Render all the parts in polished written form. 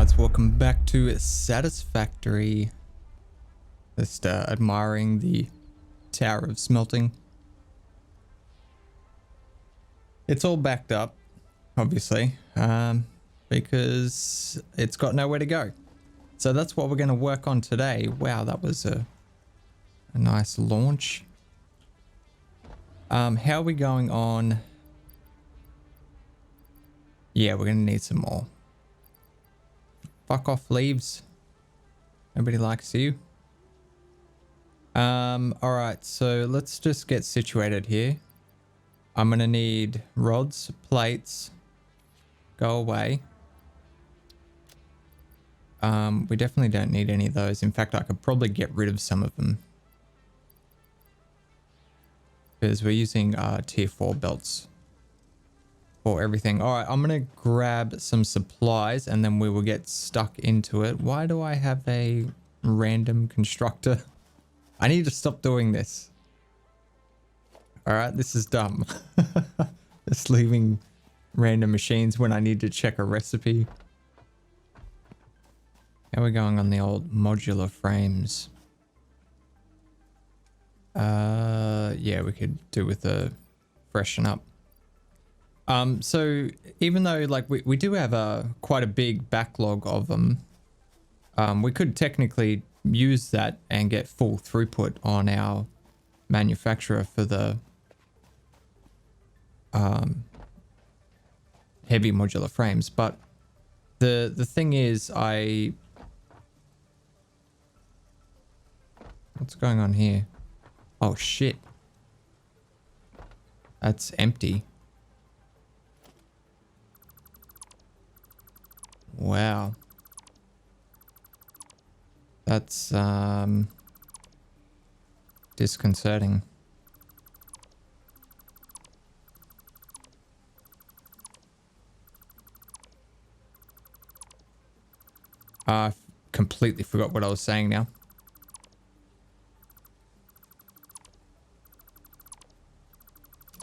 guys, welcome back to Satisfactory. Just admiring the Tower of Smelting. It's all backed up, obviously, because it's got nowhere to go. So that's what we're going to work on today. Wow, that was a nice launch. How are we going on? Yeah, we're going to need some more. Fuck off, leaves. Nobody likes you. Alright, so let's just get situated here. I'm gonna need rods, plates. Go away. We definitely don't need any of those. In fact, I could probably get rid of some of them, because we're using tier 4 belts for everything. All right, I'm gonna grab some supplies and then we will get stuck into it. Why do I have a random constructor? I need to stop doing this. All right, this is dumb. Just leaving random machines when I need to check a recipe. How are we going on the old modular frames? Yeah, we could do with a freshen up. So even though like we do have quite a big backlog of them, we could technically use that and get full throughput on our manufacturer for the heavy modular frames. But the thing is, what's going on here? Oh shit. That's empty. Wow. That's disconcerting. I completely forgot what I was saying now.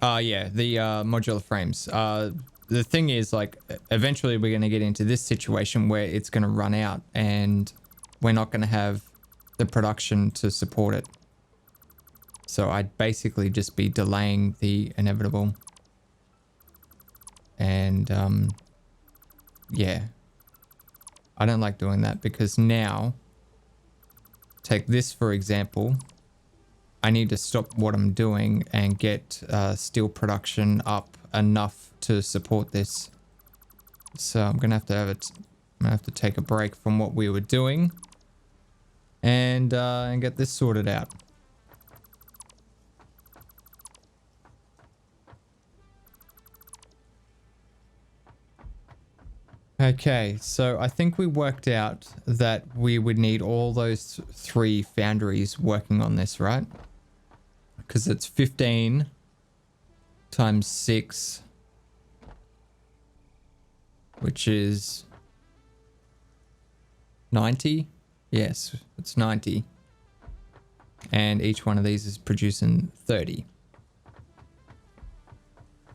Yeah, the modular frames. The thing is, like, eventually we're going to get into this situation where it's going to run out and we're not going to have the production to support it. So I'd basically just be delaying the inevitable. And, yeah. I don't like doing that because now, take this for example, I need to stop what I'm doing and get steel production up enough to support this. So I'm gonna have to take a break from what we were doing and get this sorted out. Okay, so I think we worked out that we would need all those 3 foundries working on this, right? Because it's 15 times 6, which is 90. Yes, it's 90. And each one of these is producing 30.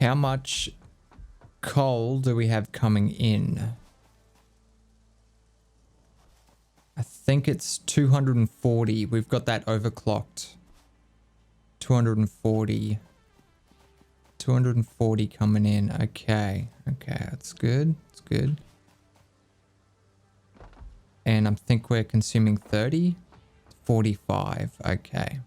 How much coal do we have coming in? I think it's 240. We've got that overclocked. 240 coming in. Okay, that's good. That's good. And I think we're consuming 30. 45. Okay.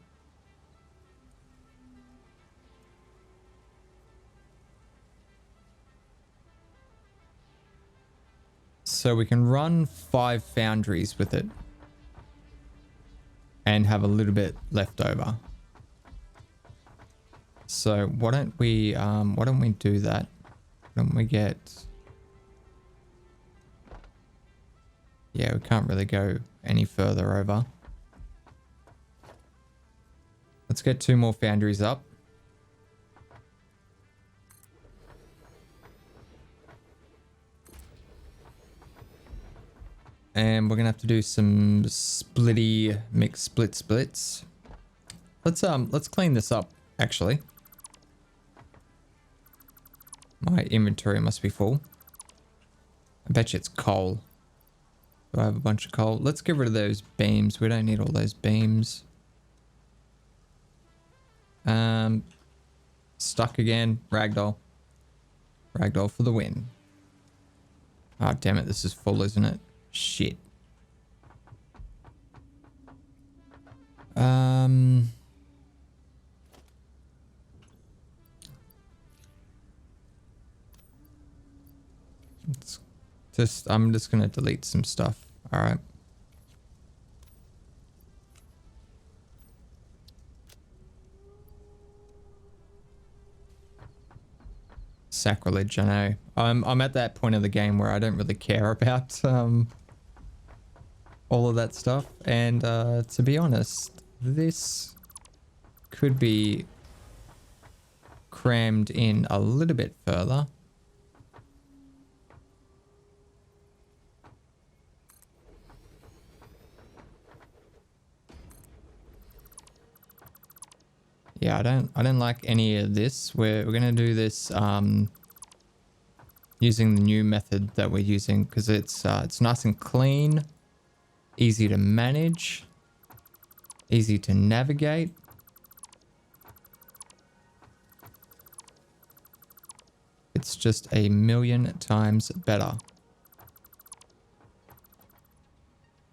So we can run 5 foundries with it and have a little bit left over. So why don't we do that? Why don't we get... Yeah, we can't really go any further over. Let's get 2 more foundries up. And we're gonna have to do some splitty mixed splits. Let's clean this up actually. My inventory must be full. I bet you it's coal. Do I have a bunch of coal? Let's get rid of those beams. We don't need all those beams. Stuck again. Ragdoll. Ragdoll for the win. Oh, damn it. This is full, isn't it? Shit. I'm just gonna delete some stuff. All right. Sacrilege, I know. I'm at that point of the game where I don't really care about all of that stuff, and to be honest, this could be crammed in a little bit further. Yeah, I don't like any of this. We're gonna do this using the new method that we're using because it's nice and clean, easy to manage, easy to navigate. It's just a million times better.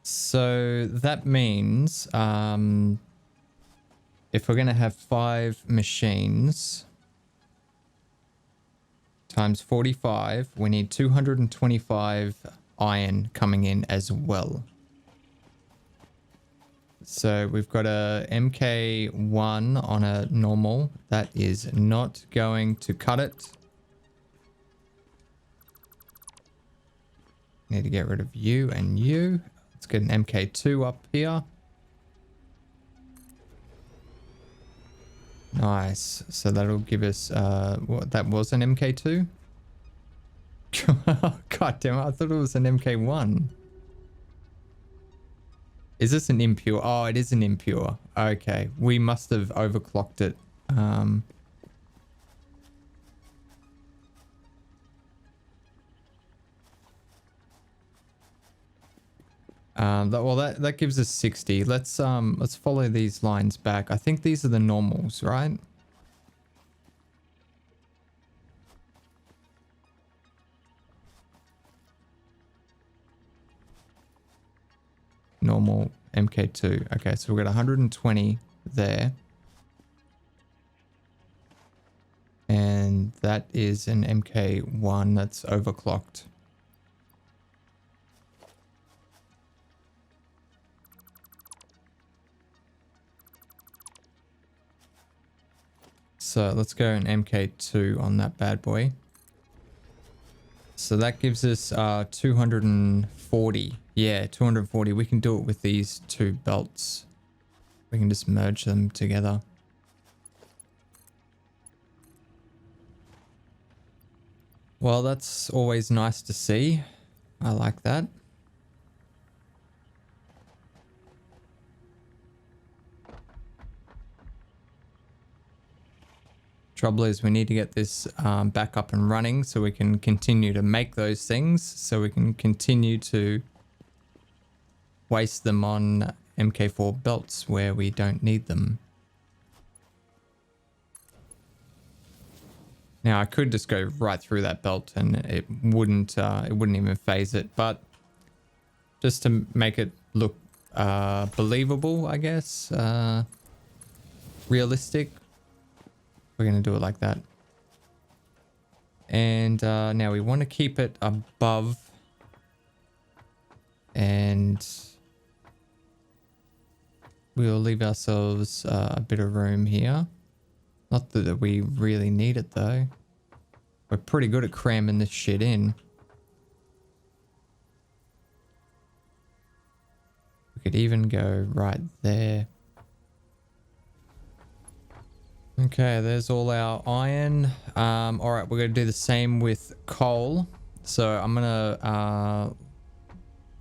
So that means if we're going to have 5 machines times 45, we need 225 iron coming in as well. So we've got a MK1 on a normal. That is not going to cut it. Need to get rid of you and you. Let's get an MK2 up here. Nice. So that'll give us, what, that was an MK2? God damn it, I thought it was an MK1. Is this an impure? Oh, it is an impure. Okay, we must have overclocked it. That gives us 60. Let's follow these lines back. I think these are the normals, right? Normal MK2. Okay, so we've got 120 there. And that is an MK1 that's overclocked. So let's go an MK2 on that bad boy. So that gives us 240. Yeah, 240. We can do it with these 2 belts. We can just merge them together. Well, that's always nice to see. I like that. Trouble is we need to get this back up and running so we can continue to make those things, so we can continue to waste them on MK4 belts where we don't need them. Now I could just go right through that belt and it wouldn't even phase it, but just to make it look believable, I guess, realistic, we're going to do it like that. And now we want to keep it above, and we'll leave ourselves a bit of room here. Not that we really need it though. We're pretty good at cramming this shit in. We could even go right there. Okay, there's all our iron. All right, we're going to do the same with coal. So I'm going to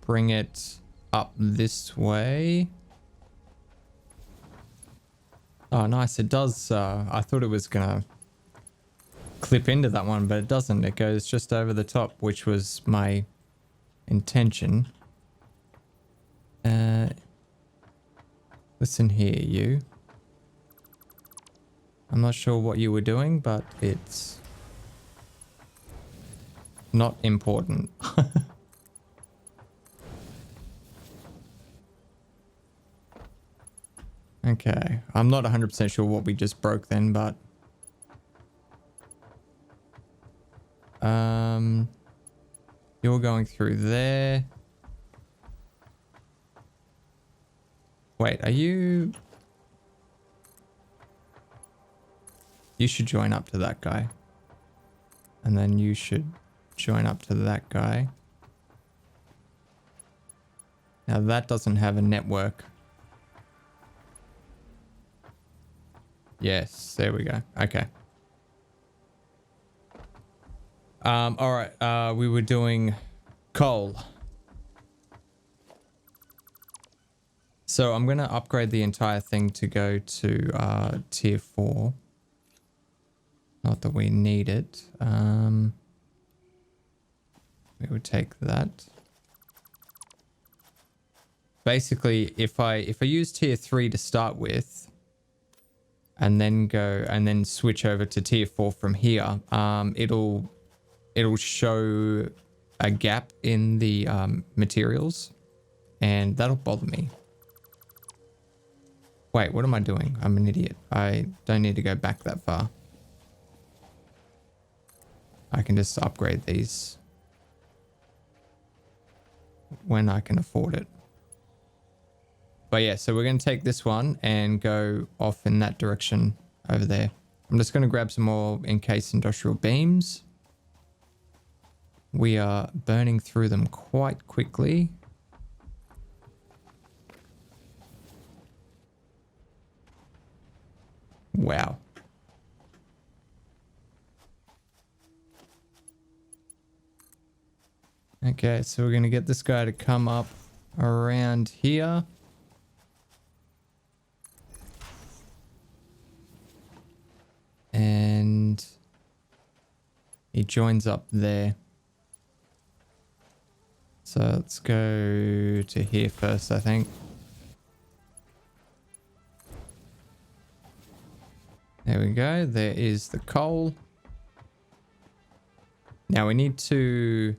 bring it up this way. Oh, nice. It does. I thought it was going to clip into that one, but it doesn't. It goes just over the top, which was my intention. Listen here, you. I'm not sure what you were doing, but it's not important. Okay, I'm not 100% sure what we just broke then, but you're going through there. Wait, are you? You should join up to that guy. And then you should join up to that guy. Now that doesn't have a network. Yes, there we go. Okay. All right. We were doing coal. So I'm going to upgrade the entire thing to go to tier 4. Not that we need it. We would take that. Basically, if I use tier 3 to start with, and then switch over to tier 4 from here, it'll show a gap in the materials, and that'll bother me. Wait, what am I doing? I'm an idiot. I don't need to go back that far. I can just upgrade these when I can afford it. But yeah, so we're going to take this one and go off in that direction over there. I'm just going to grab some more encased industrial beams. We are burning through them quite quickly. Wow. Okay, so we're going to get this guy to come up around here. And he joins up there. So let's go to here first, I think. There we go. There is the coal. Now we need to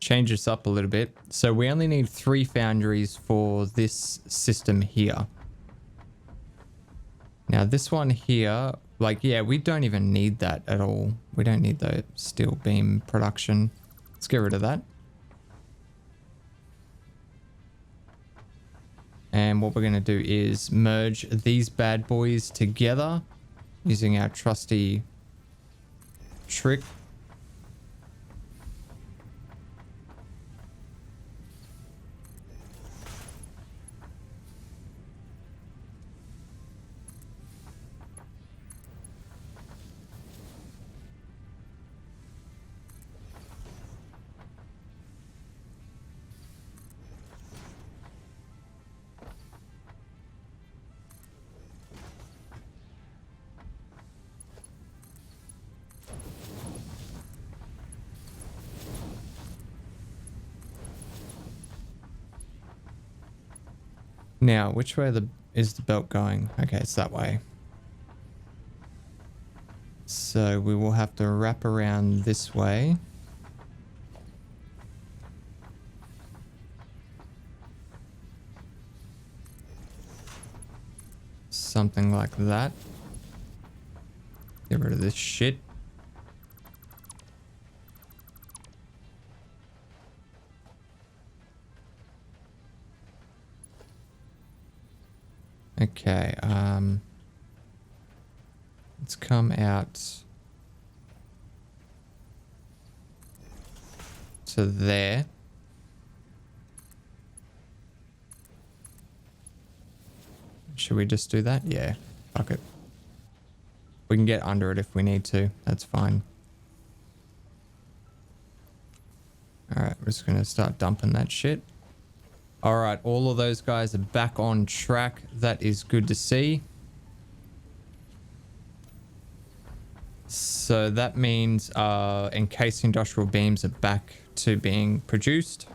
change this up a little bit. So we only need 3 foundries for this system here. Now this one here, like, yeah, we don't even need that at all. We don't need the steel beam production. Let's get rid of that. And what we're going to do is merge these bad boys together using our trusty trick. Now, which way is the belt going? Okay, it's that way. So we will have to wrap around this way. Something like that. Get rid of this shit. Okay, let's come out to there. Should we just do that? Yeah, fuck it. We can get under it if we need to. That's fine. Alright, we're just gonna start dumping that shit. Alright, all of those guys are back on track. That is good to see. So that means encased industrial beams are back to being produced.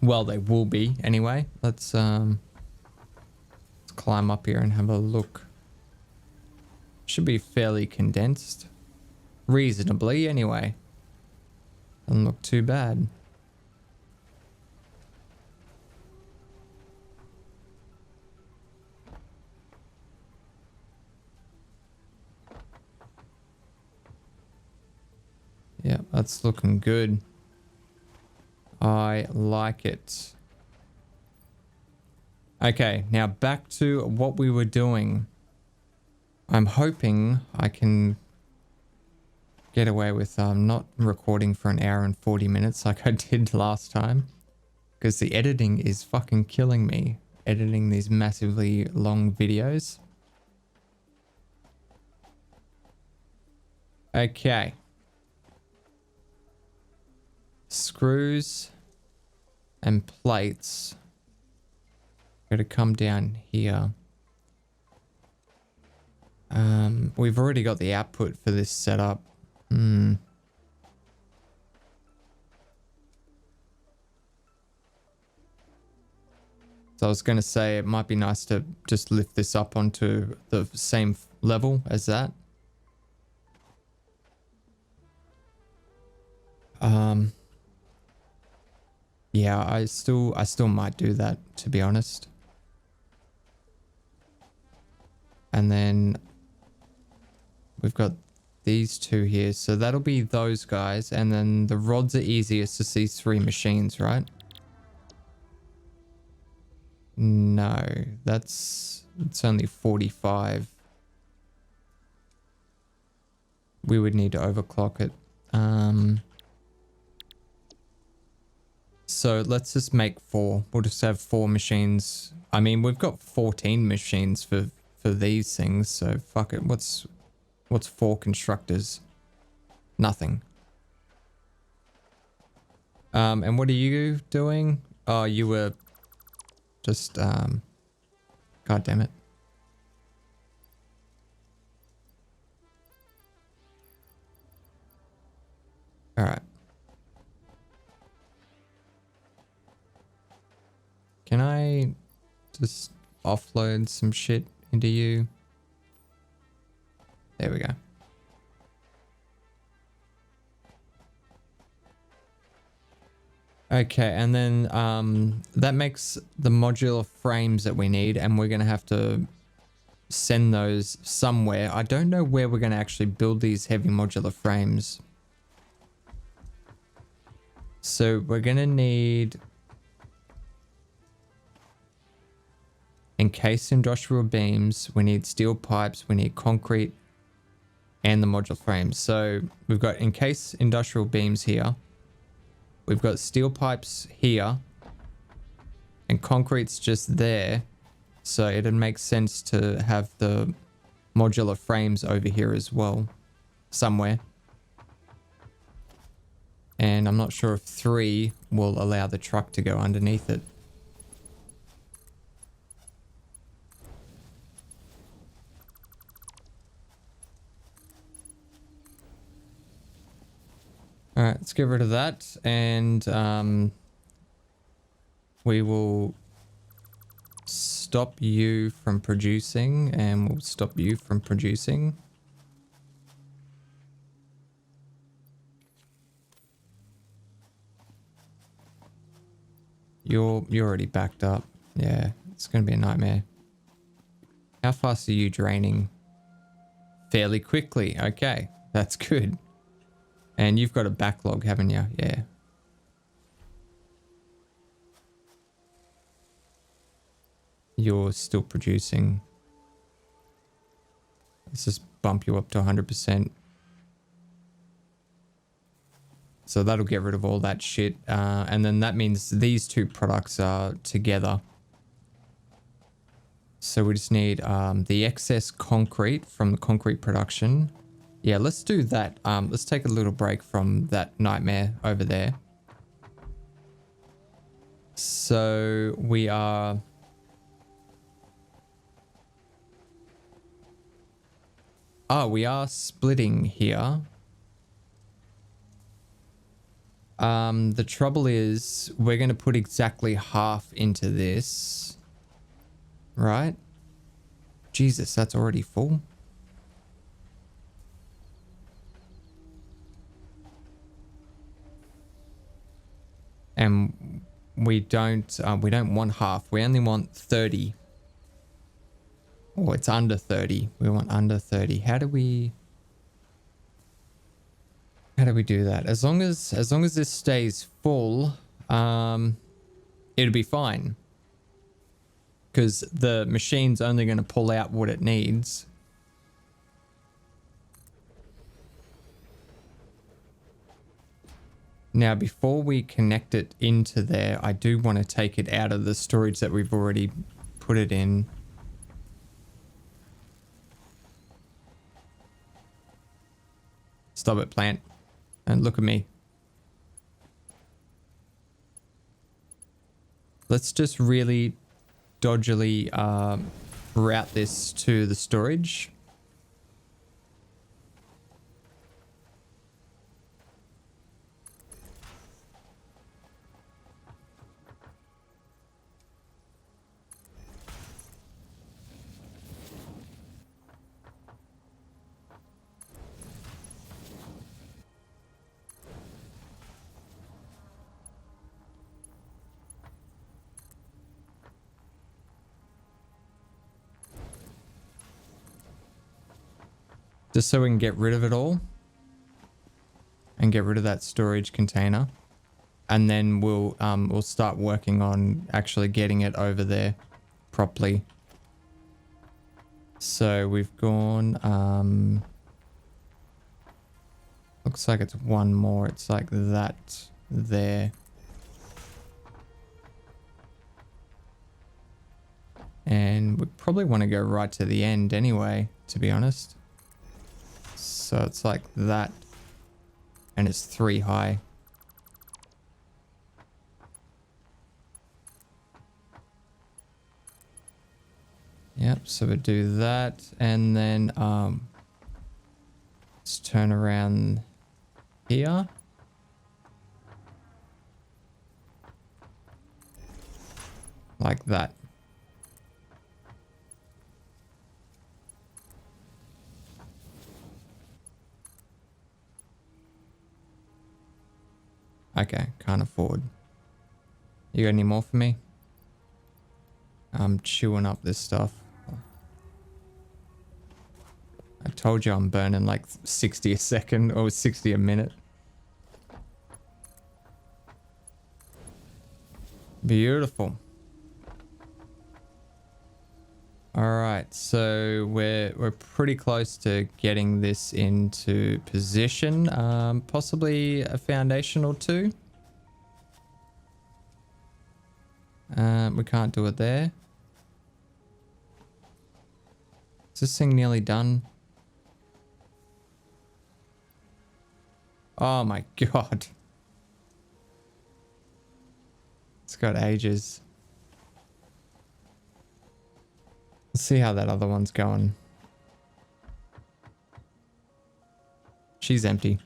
Well, they will be anyway. Let's climb up here and have a look. Should be fairly condensed. Reasonably, anyway. Doesn't look too bad. Yeah, that's looking good. I like it. Okay, now back to what we were doing. I'm hoping I can get away with not recording for an hour and 40 minutes like I did last time. Because the editing is fucking killing me. Editing these massively long videos. Okay. Screws and plates got to come down here. We've already got the output for this setup. So I was going to say it might be nice to just lift this up onto the same level as that. Yeah, I still might do that, to be honest. And then we've got these two here. So that'll be those guys. And then the rods are easiest to these three machines, right? No, it's only 45. We would need to overclock it. So let's just make 4. We'll just have 4 machines. I mean, we've got 14 machines for these things, so fuck it. What's 4 constructors? Nothing. And what are you doing? Oh, you were just God damn it. All right. Can I just offload some shit into you? There we go. Okay, and then that makes the modular frames that we need, and we're going to have to send those somewhere. I don't know where we're going to actually build these heavy modular frames. So we're going to need encased industrial beams, we need steel pipes, we need concrete, and the modular frames. So we've got encased industrial beams here. We've got steel pipes here. And concrete's just there. So it'd make sense to have the modular frames over here as well. Somewhere. And I'm not sure if 3 will allow the truck to go underneath it. All right, let's get rid of that, and we will stop you from producing, and we'll stop you from producing. You're already backed up. Yeah, it's gonna be a nightmare. How fast are you draining? Fairly quickly. Okay, that's good. And you've got a backlog, haven't you? Yeah. You're still producing. Let's just bump you up to 100%. So that'll get rid of all that shit. And then that means these two products are together. So we just need the excess concrete from the concrete production. Yeah, let's do that. Let's take a little break from that nightmare over there. So we are... Oh, we are splitting here. The trouble is we're going to put exactly half into this, right? Jesus, that's already full. And we don't want half. We only want 30. Or it's under 30. We want under 30. How do we do that? As long as this stays full, it'll be fine. Because the machine's only going to pull out what it needs. Now, before we connect it into there, I do want to take it out of the storage that we've already put it in. Stop it, plant. And look at me. Let's just really dodgily route this to the storage. Just so we can get rid of it all. And get rid of that storage container. And then we'll start working on actually getting it over there properly. So we've gone, looks like it's one more. It's like that there. And we probably want to go right to the end anyway, to be honest. So it's like that. And it's 3 high. Yep, so we do that. And then let's turn around here. Like that. Okay, can't afford. You got any more for me? I'm chewing up this stuff. I told you I'm burning like 60 a second or 60 a minute. Beautiful. All right, so we're pretty close to getting this into position. Possibly a foundation or two. We can't do it there. Is this thing nearly done? Oh my god. It's got ages. Let's see how that other one's going. She's empty.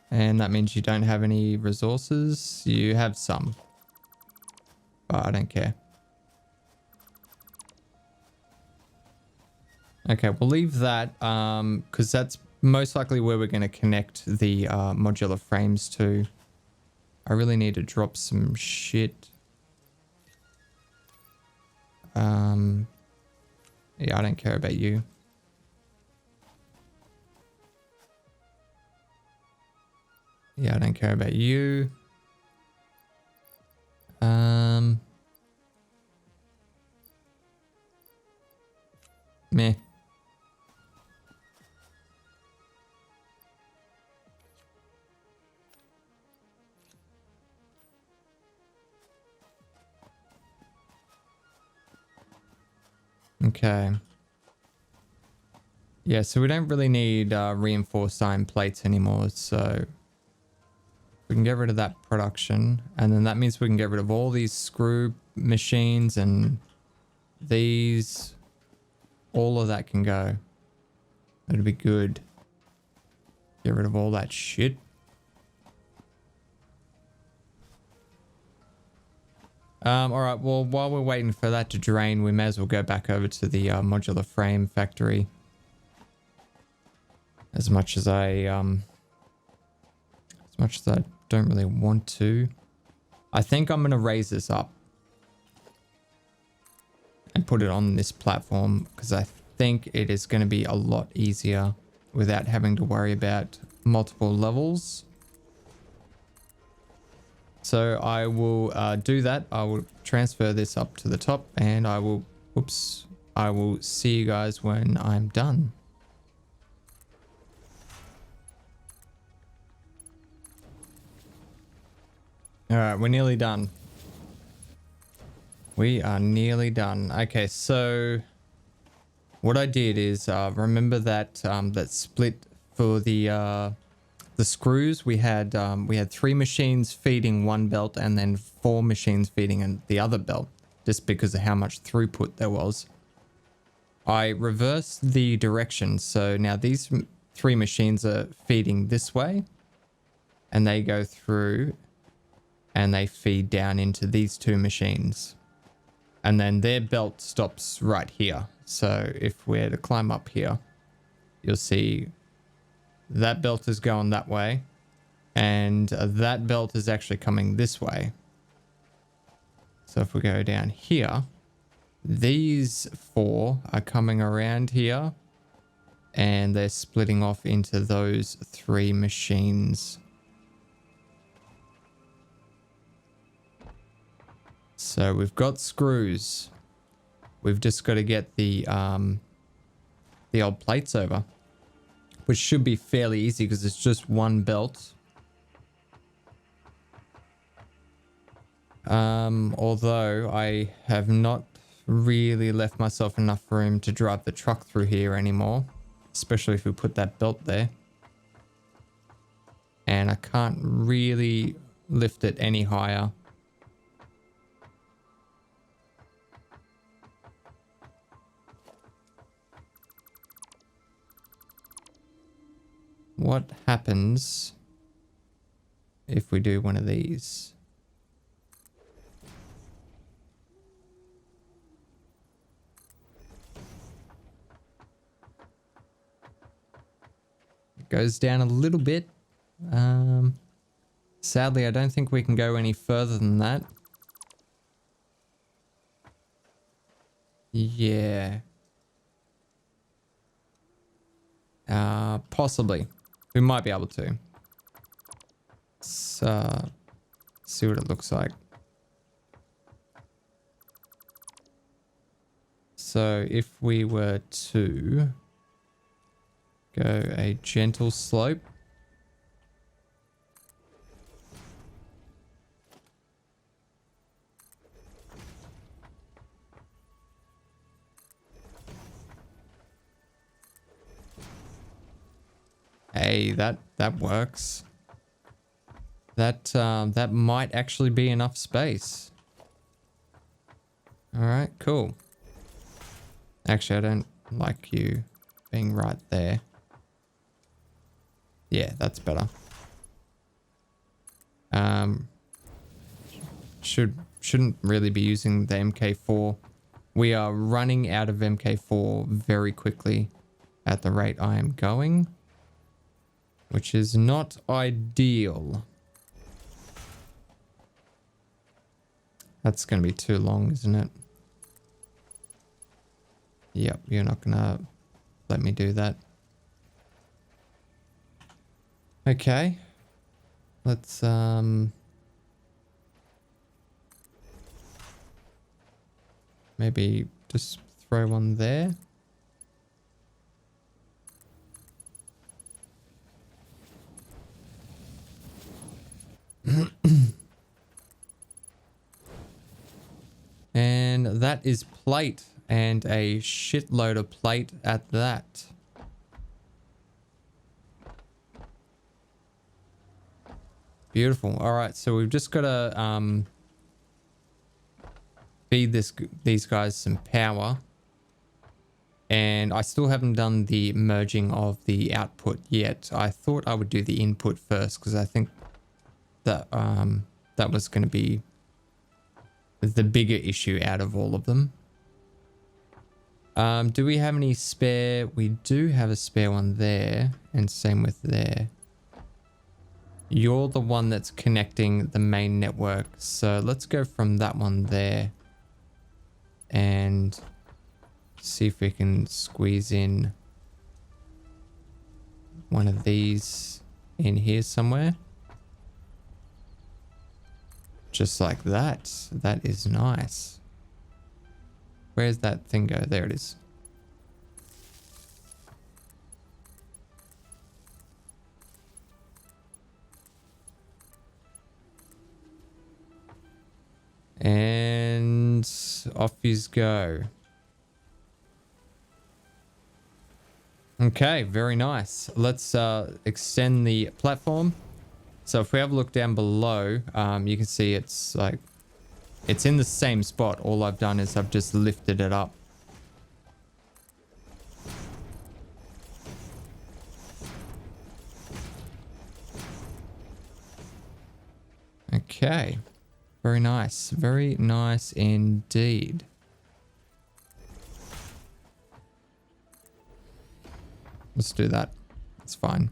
And that means you don't have any resources. You have some. But I don't care. Okay, we'll leave that because that's most likely where we're going to connect the modular frames to. I really need to drop some shit. Yeah, I don't care about you. Yeah, I don't care about you. Meh. Okay. Yeah, so we don't really need reinforced iron plates anymore, so we can get rid of that production, and then that means we can get rid of all these screw machines and these. All of that can go. That'd be good. Get rid of all that shit. Alright, well, while we're waiting for that to drain, we may as well go back over to the modular frame factory. As much as I don't really want to. I think I'm going to raise this up and put it on this platform because I think it is going to be a lot easier without having to worry about multiple levels. So I will do that. I will transfer this up to the top and I will see you guys when I'm done. All right, we're nearly done. We are nearly done. Okay, so what I did is remember that that split for the screws. We had 3 machines feeding one belt and then 4 machines feeding the other belt, just because of how much throughput there was. I reversed the direction, so now these 3 machines are feeding this way, and they go through and they feed down into these 2 machines. And then their belt stops right here. So if we're to climb up here, you'll see that belt is going that way. And that belt is actually coming this way. So if we go down here, these 4 are coming around here. And they're splitting off into those 3 machines. So we've got screws. We've just got to get the old plates over, which should be fairly easy because it's just one belt. Although I have not really left myself enough room to drive the truck through here anymore, especially if we put that belt there. And I can't really lift it any higher. What happens if we do one of these? It goes down a little bit. Sadly, I don't think we can go any further than that. Yeah. Possibly. We might be able to. Let's see what it looks like. So if we were to go a gentle slope. Hey, that works. That might actually be enough space. All right, cool. Actually, I don't like you being right there. Yeah, that's better. Shouldn't really be using the MK4. We are running out of MK4 very quickly at the rate I am going, which is not ideal. That's going to be too long, isn't it? Yep, you're not going to let me do that. Okay. Let's, maybe just throw one there. And that is plate, and a shitload of plate at that. Beautiful. All right, so we've just got to feed these guys some power, And I still haven't done the merging of the output yet. I thought I would do the input first because I think that that was going to be the bigger issue out of all of them. Do we have any spare? We do have a spare one there, and same with there. You're the one that's connecting the main network, so let's go from that one there and see if we can squeeze in one of these in here somewhere. Just like that. That is nice. Where's that thing go? There it is. And off you go. Okay, very nice. Let's extend the platform. So if we have a look down below, you can see it's like, it's in the same spot. All I've done is I've just lifted it up. Okay. Very nice. Very nice indeed. Let's do that. It's fine.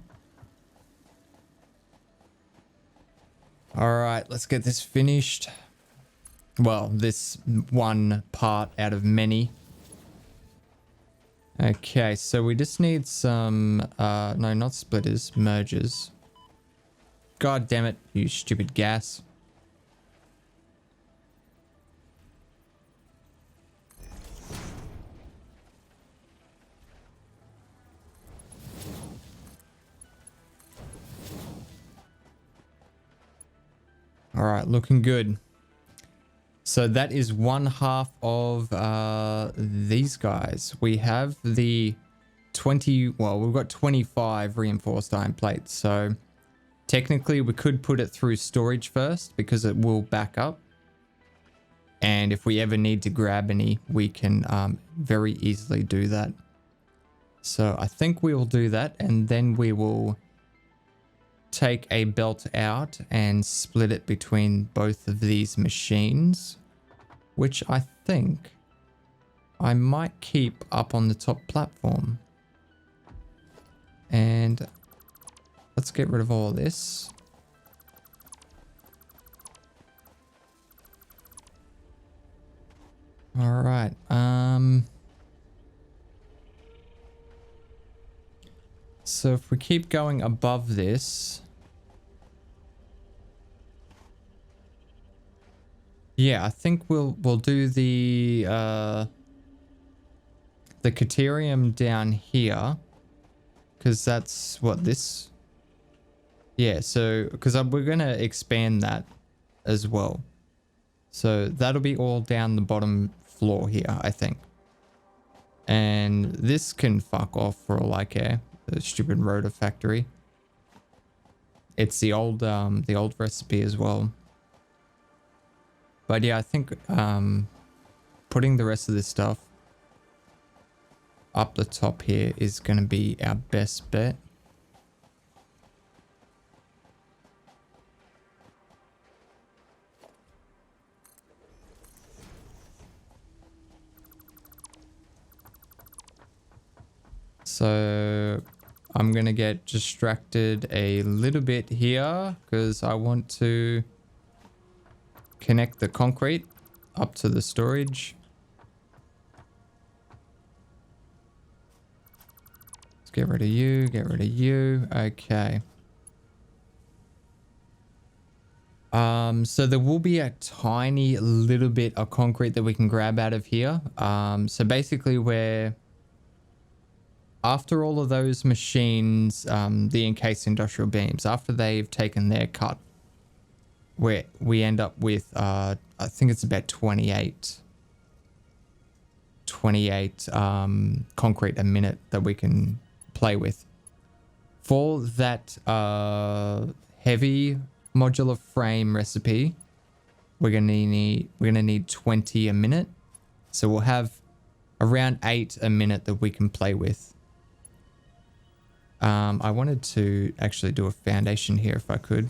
All right, let's get this finished. Well, this one part out of many. Okay, so we just need some, no, not splitters, mergers. God damn it, you stupid gas. All right, looking good. So that is one half of these guys. We have the 20, well, we've got 25 reinforced iron plates. So technically we could put it through storage first because it will back up. And if we ever need to grab any, we can very easily do that. So I think we will do that, and then we will take a belt out and split it between both of these machines, which I think I might keep up on the top platform. And let's get rid of all this. All right. So if we keep going above this, yeah, I think we'll do the Caterium down here, because that's what this. Yeah, so because we're gonna expand that as well, so that'll be all down the bottom floor here, I think. And this can fuck off for all I care. The stupid rotor factory. It's the old recipe as well. But yeah, I think putting the rest of this stuff up the top here is going to be our best bet. So I'm going to get distracted a little bit here because I want to connect the concrete up to the storage. Let's get rid of you, get rid of you. Okay. So there will be a tiny little bit of concrete that we can grab out of here. So basically where after all of those machines, the encased industrial beams, after they've taken their cut, where we end up with, I think it's about 28 concrete a minute that we can play with. For that heavy modular frame recipe, we're gonna need 20 a minute. So we'll have around 8 a minute that we can play with. I wanted to actually do a foundation here if I could.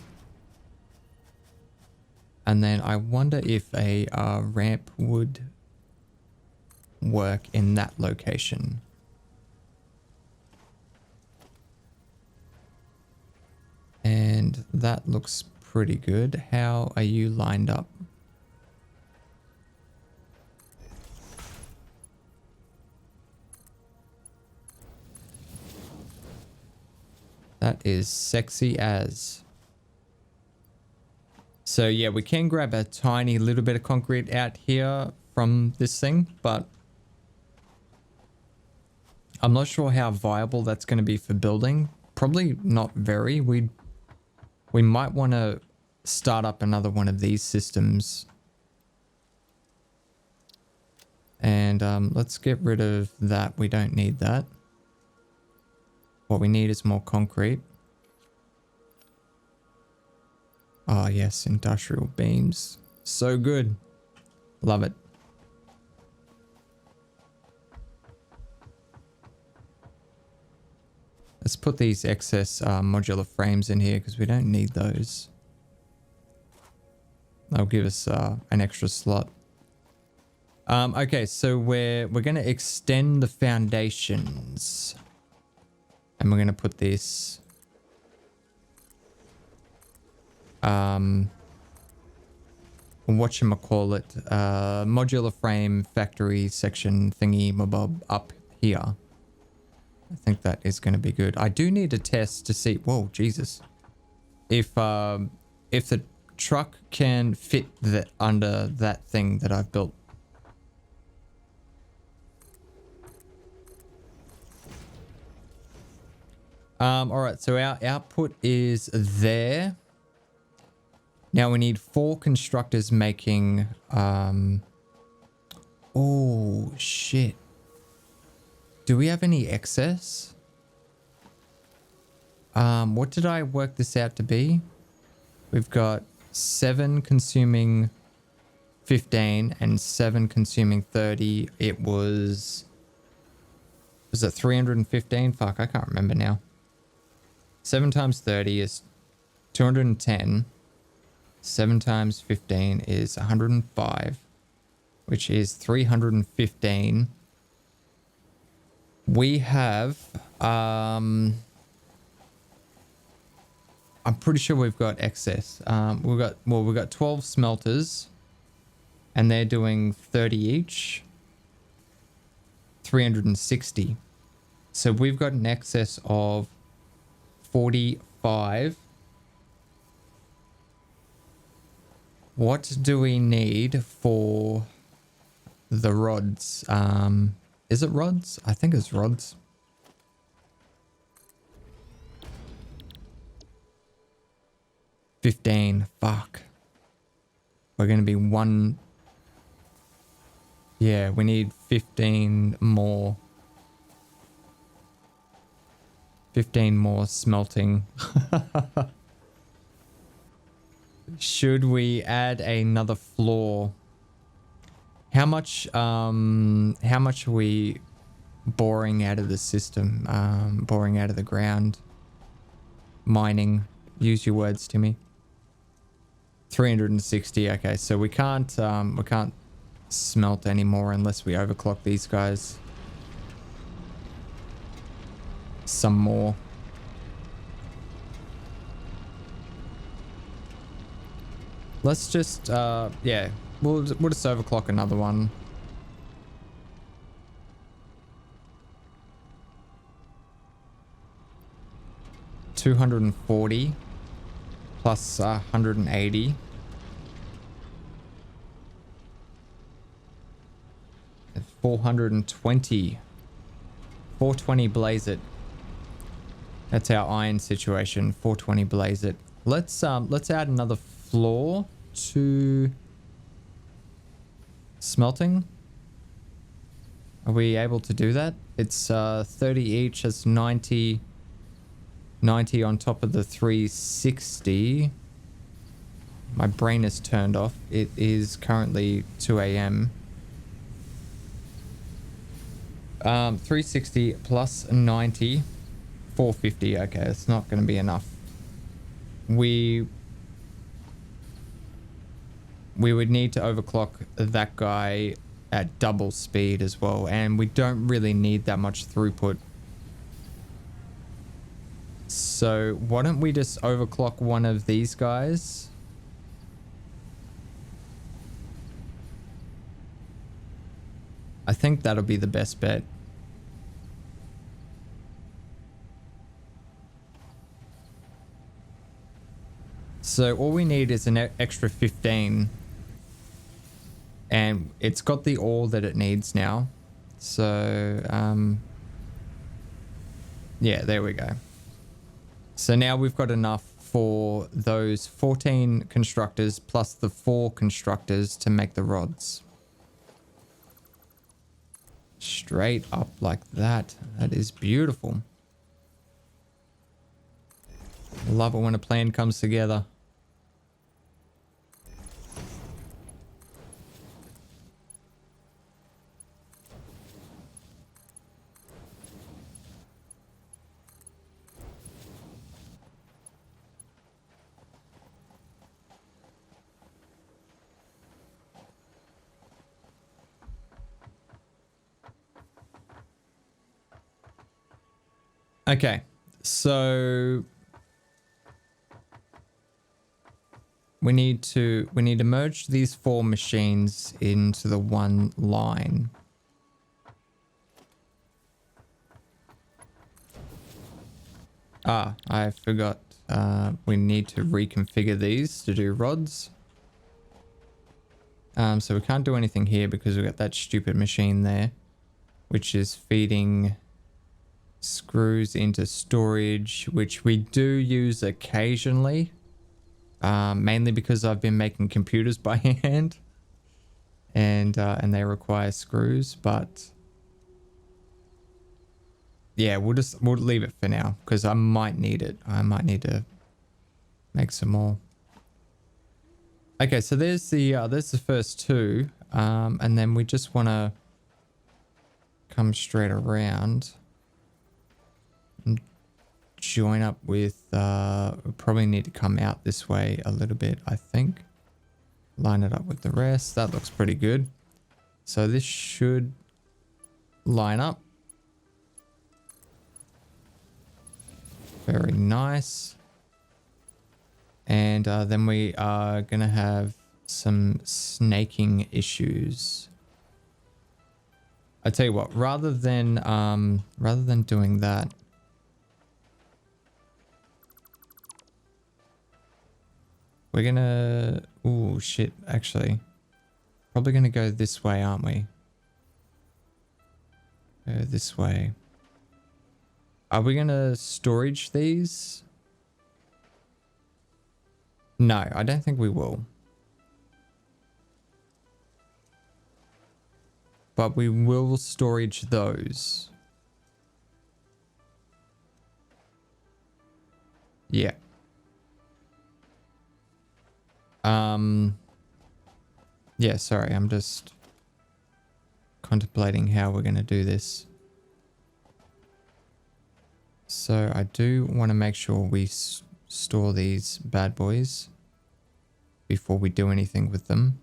And then I wonder if a ramp would work in that location. And that looks pretty good. How are you lined up? That is sexy as. So yeah, we can grab a tiny little bit of concrete out here from this thing, but I'm not sure how viable that's going to be for building. Probably not very. We might want to start up another one of these systems. And let's get rid of that. We don't need that. What we need is more concrete. Oh yes, industrial beams. So good. Love it. Let's put these excess modular frames in here because we don't need those. That'll give us an extra slot. Okay, so we're going to extend the foundations. And we're going to put this whatchamacallit, modular frame factory section thingy mabob up here. I think that is going to be good. I do need to test to see, whoa, Jesus. If the truck can fit under that thing that I've built. All right, so our output is there. Now we need 4 constructors making, oh, shit. Do we have any excess? What did I work this out to be? We've got 7 consuming 15 and 7 consuming 30. It was it 315? Fuck, I can't remember now. 7 times 30 is 210. 7 times 15 is 105, which is 315. We have, I'm pretty sure we've got excess. We've got 12 smelters and they're doing 30 each, 360. So we've got an excess of 45. What do we need for the rods? Is it rods? I think it's rods. $15. Fuck. We're going to be one. Yeah, we need 15 more. 15 more smelting. Should we add another floor? How much are we boring out of the system? Boring out of the ground? Mining. Use your words, Timmy. 360. Okay, so we can't smelt anymore unless we overclock these guys. Some more. Let's just yeah, we'll just overclock another one. $240 plus 180. 420. 420 blaze it. That's our iron situation. 420 blaze it. Let's add another floor to smelting. Are we able to do that? It's 30 each. That's 90 on top of the 360. My brain is turned off. It is currently 2 a.m. 360 plus 90, 450. Okay, it's not going to be enough. We would need to overclock that guy at double speed as well, and we don't really need that much throughput. So why don't we just overclock one of these guys? I think that'll be the best bet. So all we need is an extra 15. And it's got the ore that it needs now. So, yeah, there we go. So now we've got enough for those 14 constructors plus the 4 constructors to make the rods. Straight up like that. That is beautiful. Love it when a plan comes together. Okay, so we need to merge these 4 machines into the one line. Ah, I forgot. We need to reconfigure these to do rods. So we can't do anything here because we've got that stupid machine there, which is feeding screws into storage, which we do use occasionally, mainly because I've been making computers by hand, and they require screws. But yeah, we'll leave it for now because I might need it. I might need to make some more. Okay, so there's the first 2, and then we just want to come straight around. Join up with we probably need to come out this way a little bit, I think. Line it up with the rest. That looks pretty good. So this should line up. Very nice. And then we are gonna have some snaking issues. I tell you what, rather than doing that, we're gonna... Ooh, shit, actually. Probably gonna go this way, aren't we? Go this way. Are we gonna storage these? No, I don't think we will. But we will storage those. Yeah. Yeah, sorry, I'm just contemplating how we're going to do this. So I do want to make sure we store these bad boys before we do anything with them.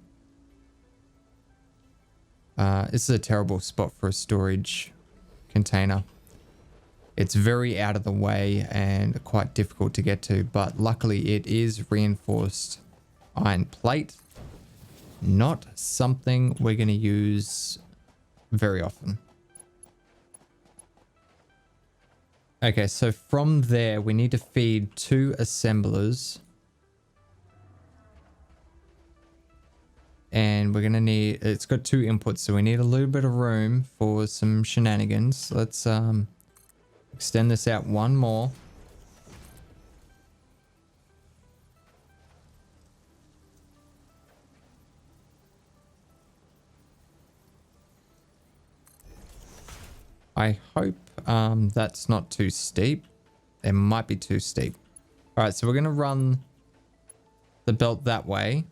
This is a terrible spot for a storage container. It's very out of the way and quite difficult to get to, but luckily it is reinforced iron plate. Not something we're going to use very often. Okay, so from there we need to feed 2 assemblers. And we're going to need... It's got 2 inputs, so we need a little bit of room for some shenanigans. Let's extend this out one more. I hope that's not too steep. It might be too steep. All right, so we're going to run the belt that way.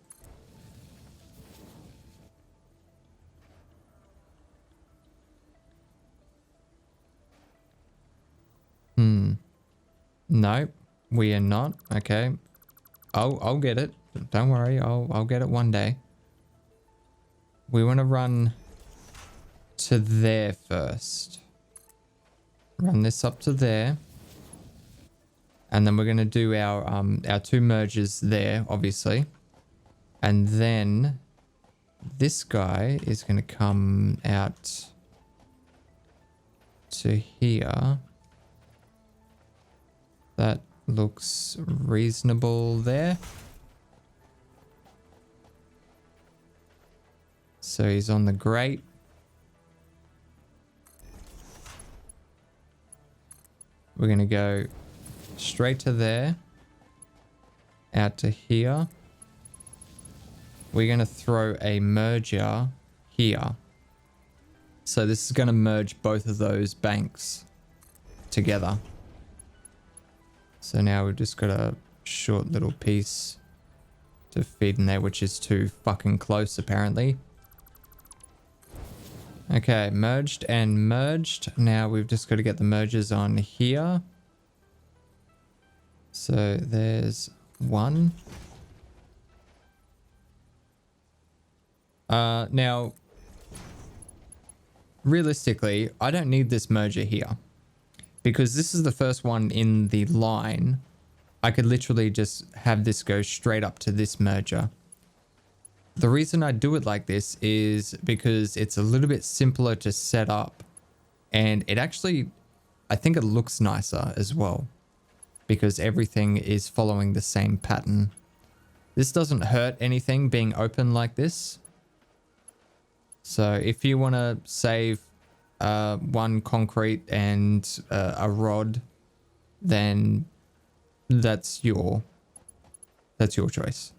No, we are not. Okay. I'll get it. Don't worry. I'll get it one day. We want to run to there first. Run this up to there. And then we're going to do our two merges there, obviously. And then this guy is going to come out to here. That looks reasonable there. So he's on the grate. We're going to go straight to there. Out to here. We're going to throw a merger here. So this is going to merge both of those banks together. So now we've just got a short little piece to feed in there, which is too fucking close apparently. Okay, merged and merged. Now we've just got to get the mergers on here. So there's one. Now, realistically, I don't need this merger here because this is the first one in the line. I could literally just have this go straight up to this merger. The reason I do it like this is because it's a little bit simpler to set up, and it actually, I think it looks nicer as well because everything is following the same pattern. This doesn't hurt anything being open like this. So if you want to save one concrete and a rod, then that's your choice.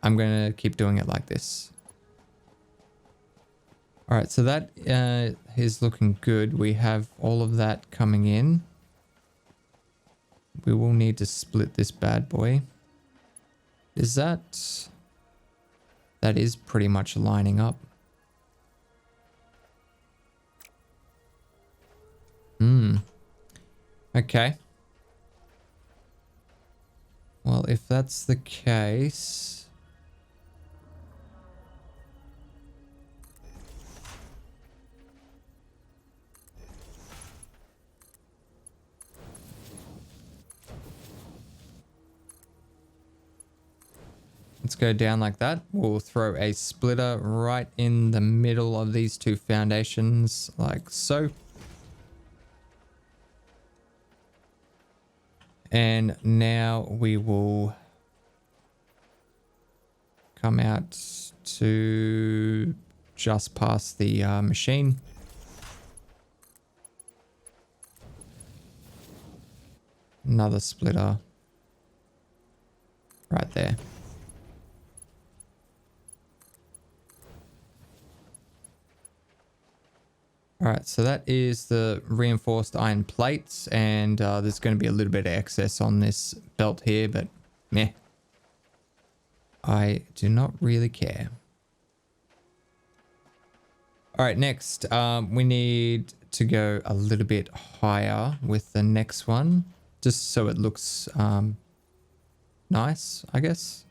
I'm going to keep doing it like this. All right, so that is looking good. We have all of that coming in. We will need to split this bad boy. Is that... That is pretty much lining up. Okay. Well, if that's the case... Let's go down like that. We'll throw a splitter right in the middle of these two foundations, like so. And now we will come out to just past the machine. Another splitter right there. All right, so that is the reinforced iron plates, and there's going to be a little bit of excess on this belt here, but meh. I do not really care. All right, next, we need to go a little bit higher with the next one, just so it looks nice, I guess.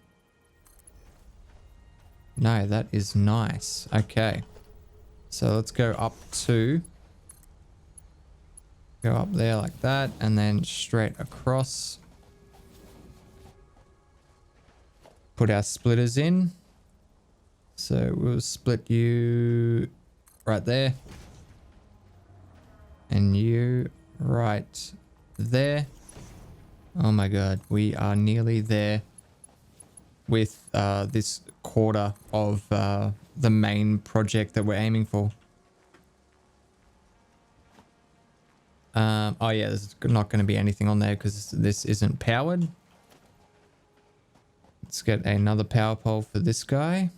No, that is nice. Okay. So let's go up to, go up there like that, and then straight across. Put our splitters in. So we'll split you right there. And you right there. Oh my God, we are nearly there with this quarter of the main project that we're aiming for. Oh yeah, there's not going to be anything on there because this isn't powered. Let's get another power pole for this guy.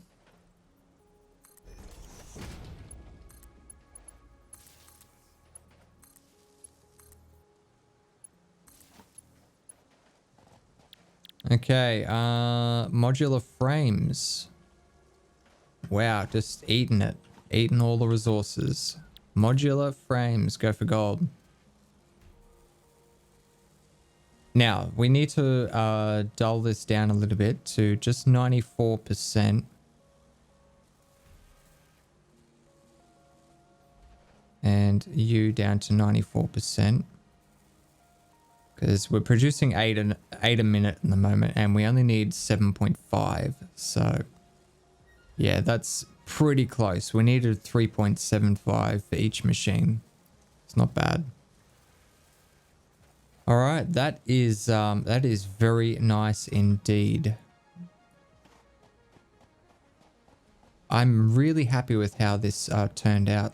Okay, modular frames. Wow, just eating it. Eating all the resources. Modular frames, go for gold. Now, we need to dull this down a little bit to just 94%. And you down to 94%. Because we're producing 8 a minute at the moment, and we only need 7.5. So, yeah, that's pretty close. We needed 3.75 for each machine. It's not bad. All right, that is very nice indeed. I'm really happy with how this turned out.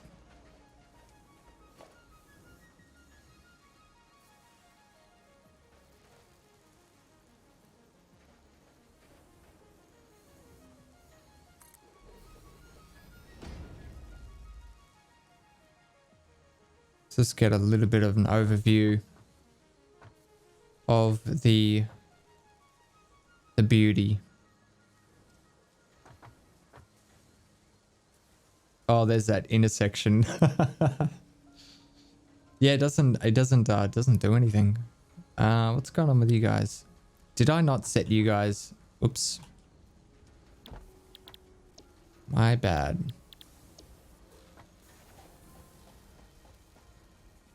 Let's get a little bit of an overview of the beauty. Oh, there's that intersection. Yeah, it doesn't do anything. What's going on with you guys? Did I not set you guys? Oops. My bad.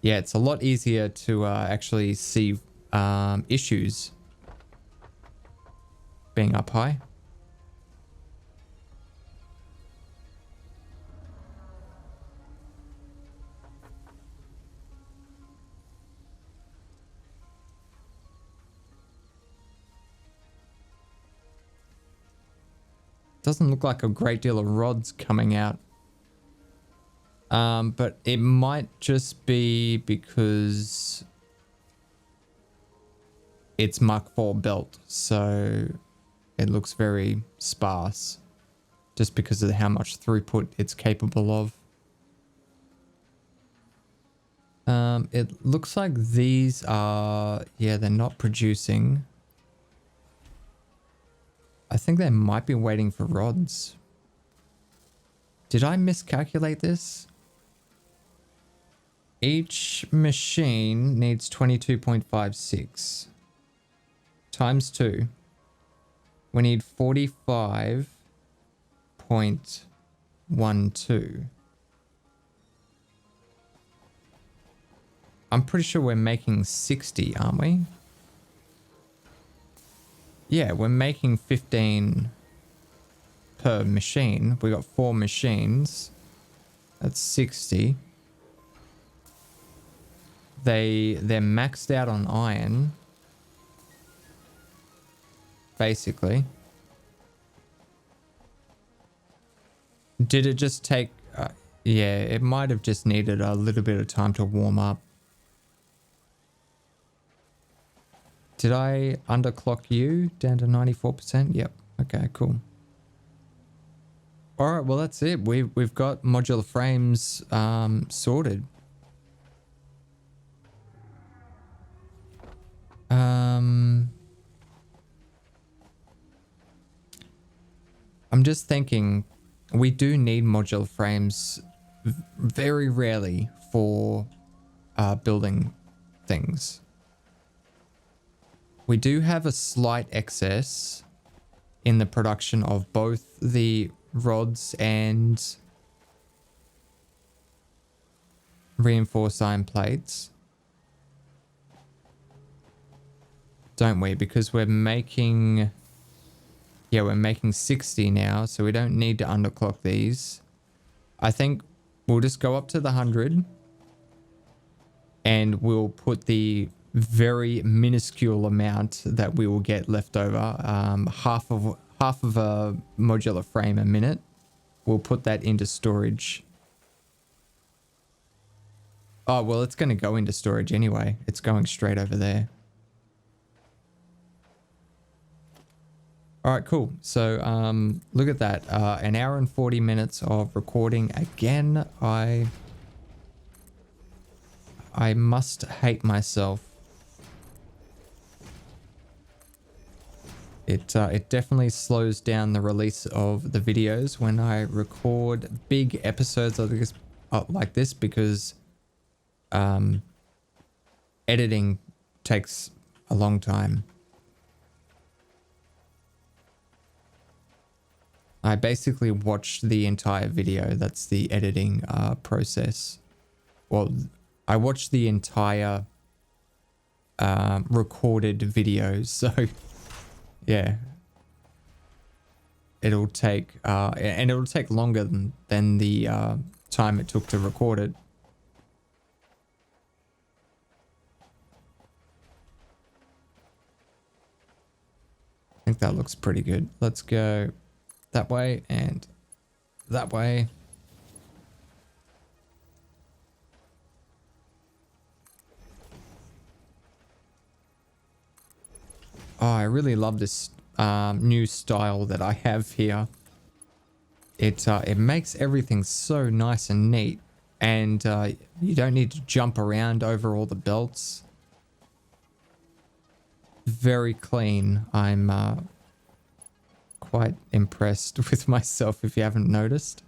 Yeah, it's a lot easier to actually see issues being up high. Doesn't look like a great deal of rods coming out. But it might just be because it's Mach 4 belt, so it looks very sparse just because of how much throughput it's capable of. It looks like these are, yeah, they're not producing. I think they might be waiting for rods. Did I miscalculate this? Each machine needs 22.56 times 2. We need 45.12. I'm pretty sure we're making 60, aren't we? Yeah, we're making 15 per machine. We got 4 machines. That's 60. They're maxed out on iron, basically. Did it just take... yeah, it might have just needed a little bit of time to warm up. Did I underclock you down to 94%? Yep. Okay, cool. All right, well, that's it. We've got modular frames sorted. I'm just thinking we do need modular frames very rarely for building things. We do have a slight excess in the production of both the rods and reinforced iron plates. Don't we? Because we're making... yeah, we're making 60 now, so we don't need to underclock these. I think we'll just go up to the 100. And we'll put the very minuscule amount that we will get left over. Half of a modular frame a minute. We'll put that into storage. Oh, well, it's going to go into storage anyway. It's going straight over there. All right, cool. So look at that. An hour and 40 minutes of recording again. I must hate myself. It definitely slows down the release of the videos when I record big episodes like this because editing takes a long time. I basically watched the entire video. That's the editing process. Well, I watched the entire recorded videos. So, yeah. It'll take, and it'll take longer than the time it took to record it. I think that looks pretty good. Let's go that way and that way. Oh, I really love this new style that I have here. It makes everything so nice and neat, and you don't need to jump around over all the belts. Very clean. I'm quite impressed with myself, if you haven't noticed.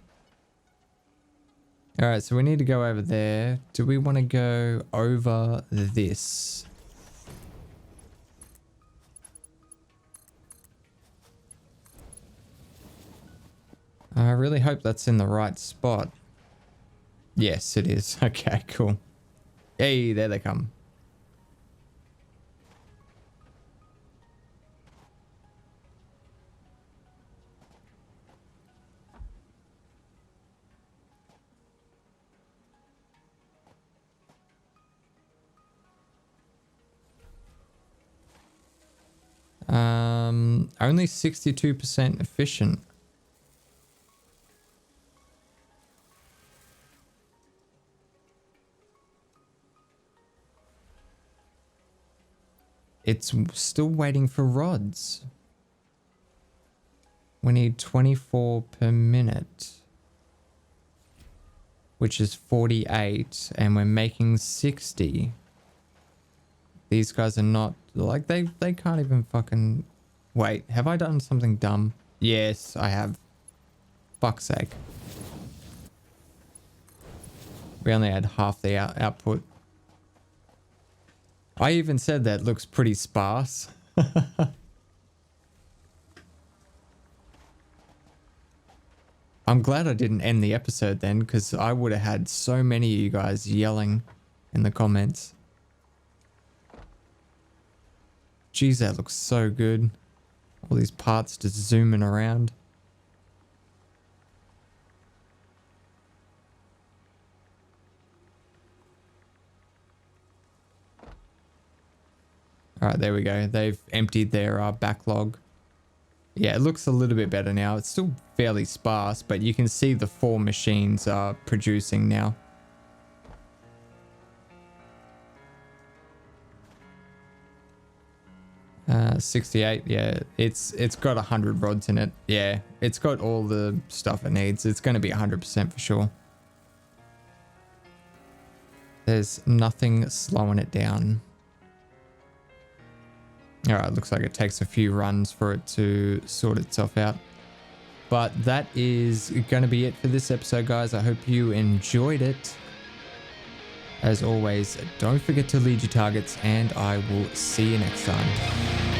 All right, so we need to go over there. Do we want to go over this? I really hope that's in the right spot. Yes, it is. Okay, cool. Hey, there they come. Only 62% efficient. It's still waiting for rods. We need 24 per minute, which is 48, and we're making 60. These guys are not, like, they can't even fucking... Wait, have I done something dumb? Yes, I have. Fuck's sake. We only had half the output. I even said that looks pretty sparse. I'm glad I didn't end the episode then, because I would have had so many of you guys yelling in the comments. Jeez, that looks so good. All these parts just zooming around. All right, there we go. They've emptied their backlog. Yeah, it looks a little bit better now. It's still fairly sparse, but you can see the 4 machines are producing now. 68, yeah, it's got 100 rods in it. Yeah, it's got all the stuff it needs. It's going to be 100% for sure. There's nothing slowing it down. All right, looks like it takes a few runs for it to sort itself out. But that is going to be it for this episode, guys. I hope you enjoyed it. As always, don't forget to lead your targets, and I will see you next time.